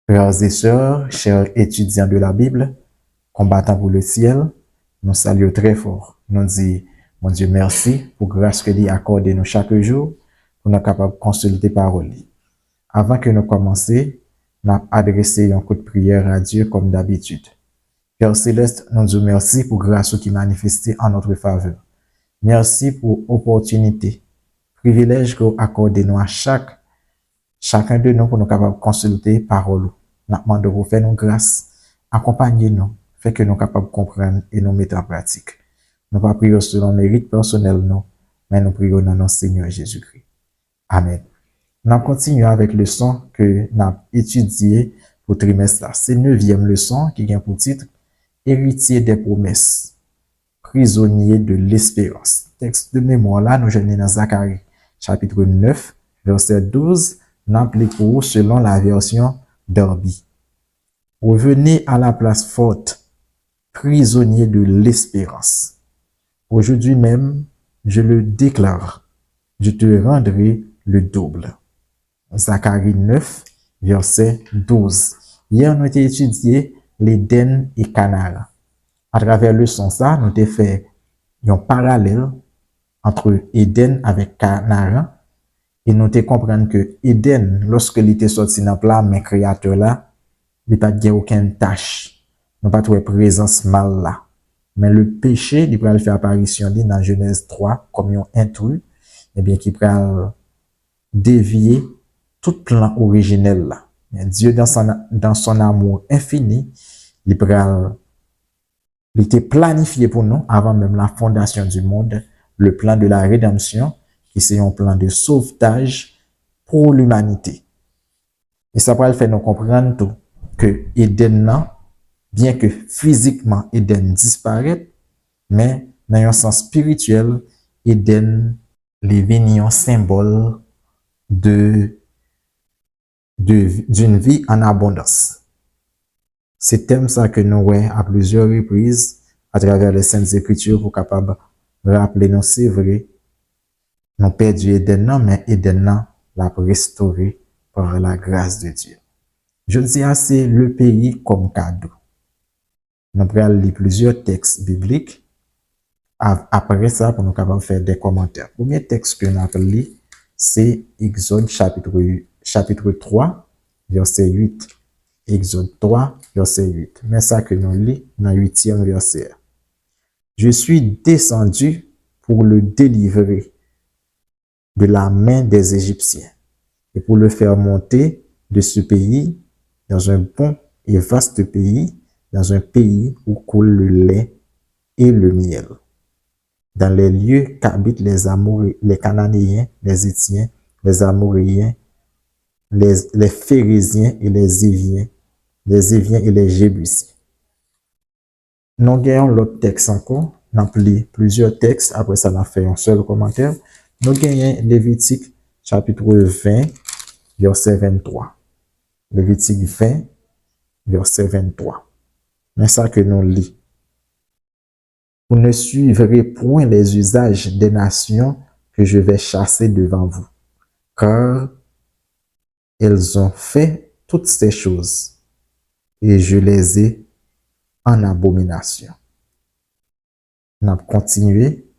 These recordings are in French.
Frères et sœurs, chers étudiants de la Bible, combattant pour le ciel, nous saluons très fort. Nous disons, mon Dieu, merci pour grâce que lui accorde nous chaque jour pour nous capables de consulter parole. Avant que nous commencions, nous avons adressé un coup de prière à Dieu comme d'habitude. Père Céleste, nous disons merci pour grâce qui manifestée en notre faveur. Merci pour l'opportunité, privilège que vous accordez nous à chacun de nous pour nous capables de consulter parole. Nous demandons pour faire nos grâces, accompagnez-nous, fait que nous capables de comprendre et nous mettre en pratique. Nous pas prions selon mérite personnel, non, mais nous prions dans notre Seigneur Jésus-Christ. Amen. Nous continuons avec le leçon que nous avons étudié pour trimestre. C'est 9e leçon qui vient pour titre Héritier des promesses, prisonnier de l'espérance. Texte de mémoire là, nous jeunes dans Zacharie, chapitre 9, verset 12, nous appliquons selon la version Derby. Revenez à la place forte, prisonnier de l'espérance. Aujourd'hui même, je le déclare, je te rendrai le double. Zacharie 9, verset 12. Hier, nous avons étudié l'Éden et Canaan. À travers le son ça, nous avons fait un parallèle entre Éden avec Canaan et nous avons compris que Éden, lorsque il était sorti dans le plan, mais créateur là, il n'y a pas aucune tâche. Nous pas trouvé présence mal là. Mais le péché, il peut faire apparition dans Genèse 3 comme un intrus, et bien qui peut dévier tout plan originel là. Dieu dans son amour infini, il était planifié pour nous avant même la fondation du monde, le plan de la rédemption, qui c'est un plan de sauvetage pour l'humanité. Et ça va le faire nous comprendre tout, que Éden, bien que physiquement Éden disparaît, mais dans un sens spirituel, Éden est devenu un symbole d'une vie en abondance. C'est thème ça que nous voyons à plusieurs reprises à travers les Saintes Écritures pour capable rappeler nous, c'est vrai, nous perdu Éden, mais Éden l'a restauré par la grâce de Dieu. Je dis assez le pays comme cadeau. Nous allons lire plusieurs textes bibliques. Après ça, pour nous capables faire des commentaires. Le premier texte que nous allons lire, c'est Exode chapitre 3, verset 8. Exode 3, verset 8. Mais ça que nous lisons dans le 8e verset. Je suis descendu pour le délivrer de la main des Égyptiens et pour le faire monter de ce pays dans un bon et vaste pays, dans un pays où coule le lait et le miel. Dans les lieux qu'habitent les Cananéens, les Hétiens, les Amoréens, les Phérésiens et les Éviens et les Jébusiens. Nous gagnons l'autre texte encore, nous avons plusieurs textes, après ça, on a fait un seul commentaire. Nous gagnons Lévitique chapitre 20, verset 23. Lévitique 20, verset 23. Mais ça que nous lisons. Vous ne suivrez point les usages des nations que je vais chasser devant vous, car elles ont fait toutes ces choses, et je les ai en abomination. On a continué,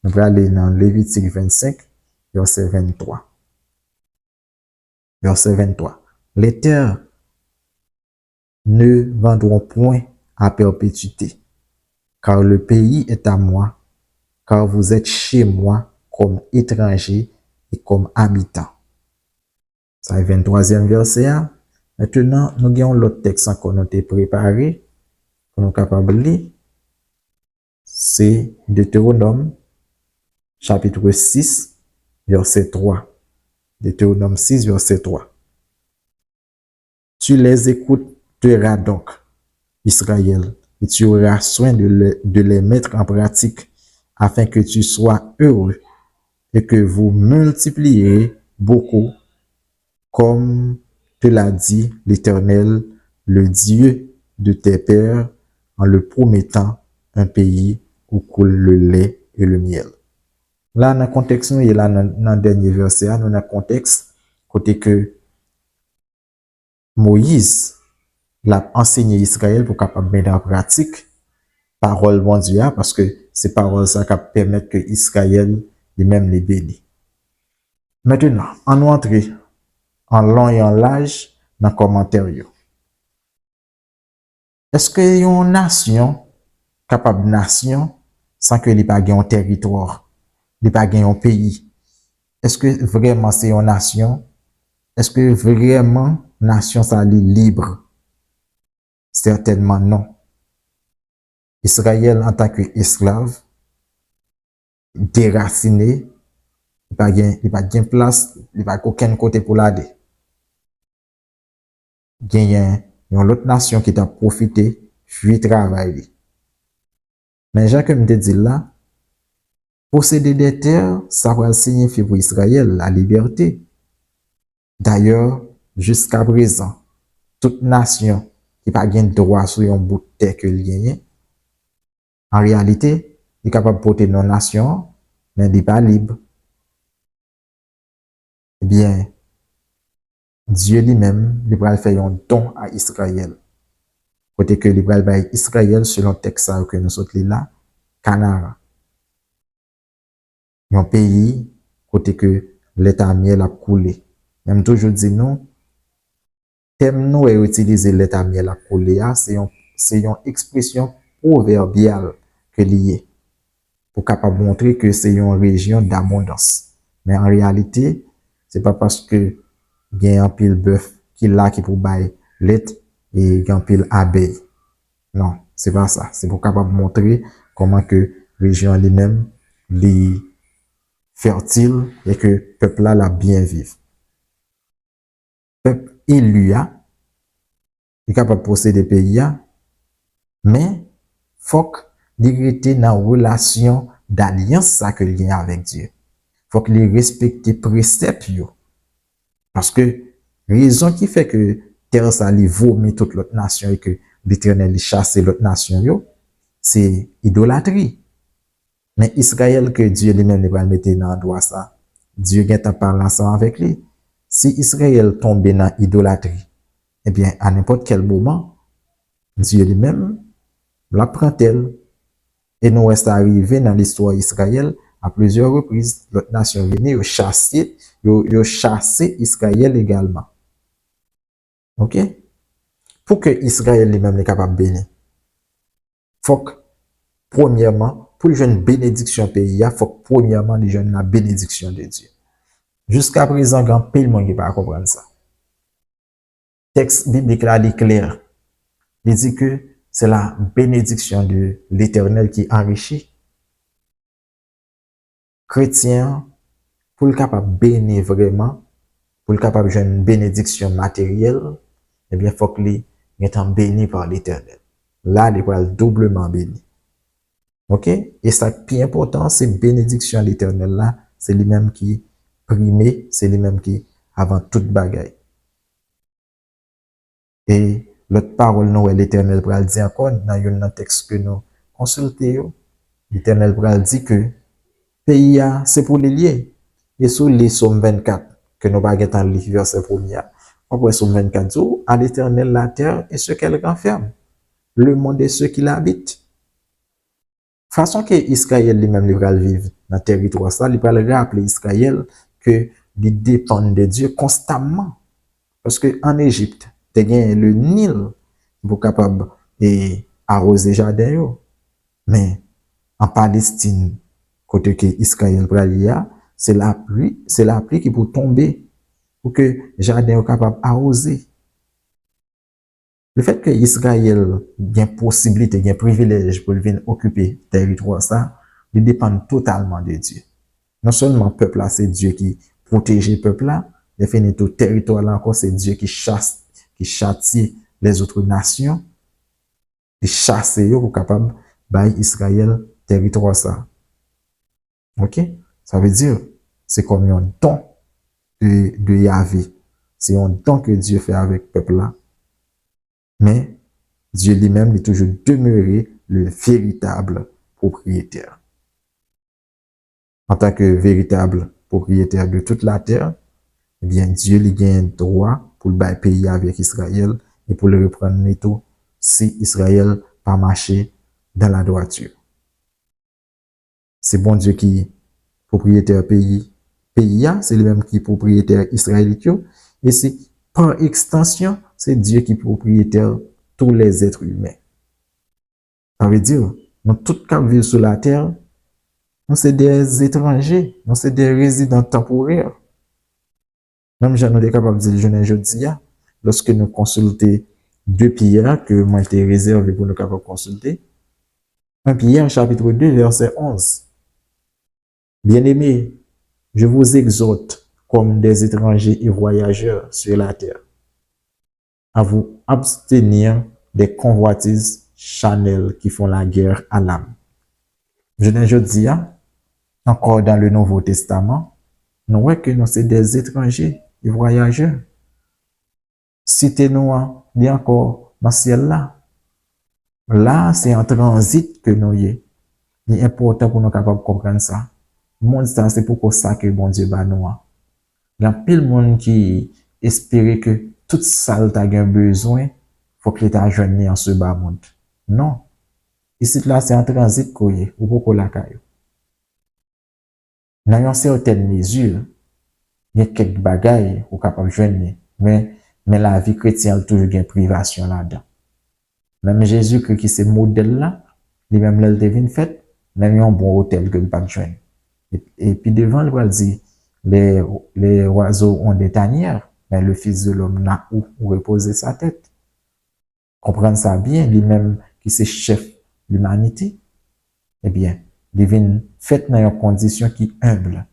on va aller dans Lévitique 25, verset 23. Verset 23. Les terres ne vendront point à perpétuité, car le pays est à moi, car vous êtes chez moi comme étrangers et comme habitants. Ça est 23e verset. Maintenant, nous avons l'autre texte encore nous préparé pour nous capables de lire. C'est Deutéronome chapitre 6, verset 3. Deutéronome 6, verset 3. Tu les écouteras donc, Israël, et tu auras soin de les mettre en pratique, afin que tu sois heureux et que vous multipliez beaucoup, comme te l'a dit l'Éternel, le Dieu de tes pères, en le promettant un pays où coule le lait et le miel. Là, dans le contexte, nous, et là, dans le dernier verset, nous, dans le contexte, côté que Moïse l'a enseigné Israël pour capable mettre en pratique parole bon Dieu parce que c'est parole ça qui permettre que Israël lui-même les bénit. Maintenant, on entre en long et en large dans le commentaire. Est-ce que une nation capable nation sans que les pas un territoire, les pas un pays? Est-ce que vraiment c'est une nation? Est-ce que vraiment nation ça est libre? Certainement non. Israël en tant qu'esclave, déraciné, il n'y a pas de place, il n'y a pas aucun côté pour l'aider. Il y a une autre nation qui t'a profité, fuit travail. Mais Jean, comme je dit là, posséder des terres, ça va signifier pour Israël la liberté. D'ailleurs, jusqu'à présent, toute nation qui n'a pas de droit sur un bout de terre que gagne, en réalité, il est capable de porter nos nations, mais il n'est pas libre. Eh bien, Dieu lui-même, il va faire un don à Israël. Côté que il va faire Israël, selon le texte que nous sommes là, Canara. Un pays, côté que l'état miel a coulé. Même toujours dit non, thème nous est utiliser l'état miel a coulé, c'est une expression proverbiale que lié pour capable montrer que c'est une région d'abondance. Mais en réalité, c'est pas parce que il y a un pile bœuf qui là qui pour bailler lait et un pile abeille. Non, c'est pas ça. C'est pour capable montrer comment que région elle-même les fertile et que peuple là la bien vivre. Peuple élu est capable de posséder pays mais faut qu'il rete dans relation d'alliance ça que il y a avec Dieu. Faut qu'il respecte préceptes yo. Parce que raison qui fait que terre ça li vomit toute l'autre nation et que l'Éternel chasse l'autre nation yo, c'est idolâtrie. Mais Israël que Dieu lui-même ne va mettre dans droit ça, Dieu vient en parler ensemble avec lui. Si Israël tombe dans idolâtrie, eh bien, à n'importe quel moment, Dieu lui-même la prend-elle. Et nous reste arrivé dans l'histoire d'Israël à plusieurs reprises. L'autre nation venue chasser Israël également. OK? Pour que Israël lui-même est capable de bénir, faut que, premièrement, pour les jeunes bénédiction pays, il faut que, premièrement, les jeunes la bénédiction de Dieu. Jusqu'à présent, grand pays, le monde qui pas comprendre ça. Texte biblique là, il est clair. Il dit que c'est la bénédiction de l'Éternel qui enrichit. Chrétien, pour le capable bénir vraiment, pour le capable de une bénédiction matérielle, eh bien, il faut qu'il soit béni par l'Éternel. Là, il va être doublement béni. OK? Et ça qui est important, c'est bénédiction à l'Éternel là, c'est lui-même qui primé, c'est lui-même qui avant toute bagaille. Et l'autre parole, nous, l'Éternel va le dire encore dans un texte que nous consultons. L'Éternel va dire que pays, c'est pour les lier. Et sous les Psaumes 24, que nous va dans le verset premier, on voit Psaume 24 jours, à l'Éternel la terre et ce qu'elle renferme, le monde et ceux qui l'habitent. Façon que Israël lui-même va vivre dans le territoire, ça, il va rappeler Israël que il dépend de Dieu constamment. Parce que en Égypte, tu as le Nil pour capable et arroser jardin. Mais en Palestine, côté que Israël pralia, c'est la pluie qui peut tomber pour que jardin soit capable d'arroser. Le fait que Israël ait possibilité, ait privilège pour venir occuper territoire ça, il dépend totalement de Dieu. Non seulement le peuple là, c'est Dieu qui protège le peuple là, mais finit tout territoire là encore, c'est Dieu qui chasse, qui châtie les autres nations, qui chasse eux pour capable bailler Israël territoire ça. OK? Ça veut dire, c'est comme un don de Yahvé. C'est un don que Dieu fait avec le peuple là. Mais Dieu lui-même est toujours demeuré le véritable propriétaire. En tant que véritable propriétaire de toute la terre, eh bien, Dieu lui gagne droit pour le bail pays avec Israël et pour le reprendre tout si Israël pas marché dans la droiture. C'est bon Dieu qui propriétaire pays, c'est le même qui propriétaire israélite, et c'est par extension, c'est Dieu qui propriétaire tous les êtres humains. Ça veut dire, nous tous qui vivons sur la terre, nous sommes des étrangers, nous sommes des résidents temporaires. Même si nous sommes capables de dire, je ne dis pas, lorsque nous consultons 2 Pierre, que moi été réservé pour nous capables de consulter, 1 Pierre, chapitre 2, verset 11. Bien-aimés, je vous exhorte, comme des étrangers et voyageurs sur la terre, à vous abstenir des convoitises charnelles qui font la guerre à l'âme. Je ne dis pas, encore dans le Nouveau Testament, nous voyons que nous sommes des étrangers et voyageurs. Citez-nous, dit encore, dans ce ciel-là. Là, c'est en transit que nous y est. Il est important pour nous capables de comprendre ça. Le monde, c'est pour ça que bon Dieu bat nous. Il y a pile monde qui espérait que tout ça t'a besoin, faut que l'État joigne en ce bas monde. Non. Ici, là, c'est en transit qu'on y est, ou pour la caillou. Dans une certaine mesure, il y a quelques bagailles ou capable de joindre, mais la vie chrétienne a toujours une privation là-dedans. Même Jésus-Christ qui c'est modèle là, lui-même là, il devine fait, même un bon hôtel que le pas joindre. Et puis devant, il va dire, les oiseaux ont des tanières, mais le Fils de l'homme n'a où reposer sa tête. Comprendre ça bien, lui-même qui c'est chef de l'humanité, eh bien, divine fait dans une condition qui humble,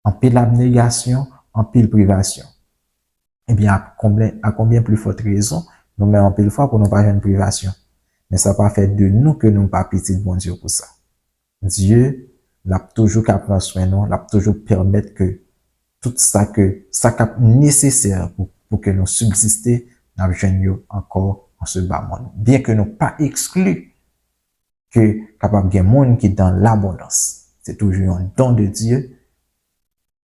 en pile abnégation, en pile privation. Eh bien, à combien plus forte raison, nous mettons en pile fois pour nous pas une privation. Mais ça pas fait de nous que nous pas petit de bon Dieu pour ça. Dieu l'a toujours qu'à prendre soin de nous, l'a toujours permettre que tout ça cap nécessaire pour que nous subsister, nous joignons encore en ce bas monde. Bien que nous pas exclus que capable de monde qui est dans l'abondance. C'est toujours un don de Dieu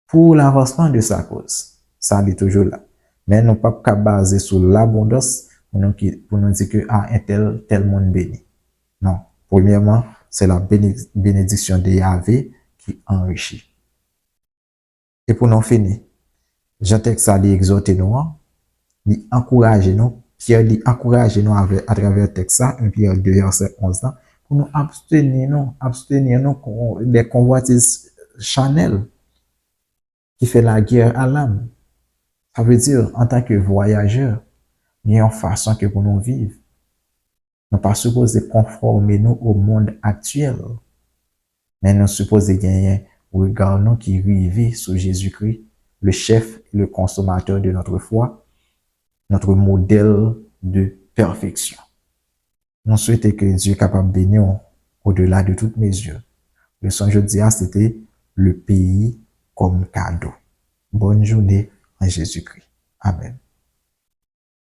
pour l'avancement de sa cause. Ça est toujours là. Mais nous pas qu'à baser sur l'abondance pour nous dire que un tel monde béni. Non. Premièrement, c'est la bénédiction de Yahvé qui enrichit. Et pour nous finir, Jean texte a dit exhorter nous, dit encourager nous, Pierre dit encourager nous à travers texte ça, 1 Pierre 2 verset 11 pour nous abstenir des convoitises charnelles qui fait la guerre à l'âme. Ça veut dire, en tant que voyageurs, il y a une façon que pour nous vivre. Nous ne pas supposés conformer nous au monde actuel, mais nous supposés gagner regard nous qui rive sur Jésus-Christ, le chef et le consommateur de notre foi, notre modèle de perfection. Nous souhaitons que Dieu est capable de bénir au-delà de toutes mesures. Le son jeudi, c'était le pays comme cadeau. Bonne journée en Jésus-Christ. Amen.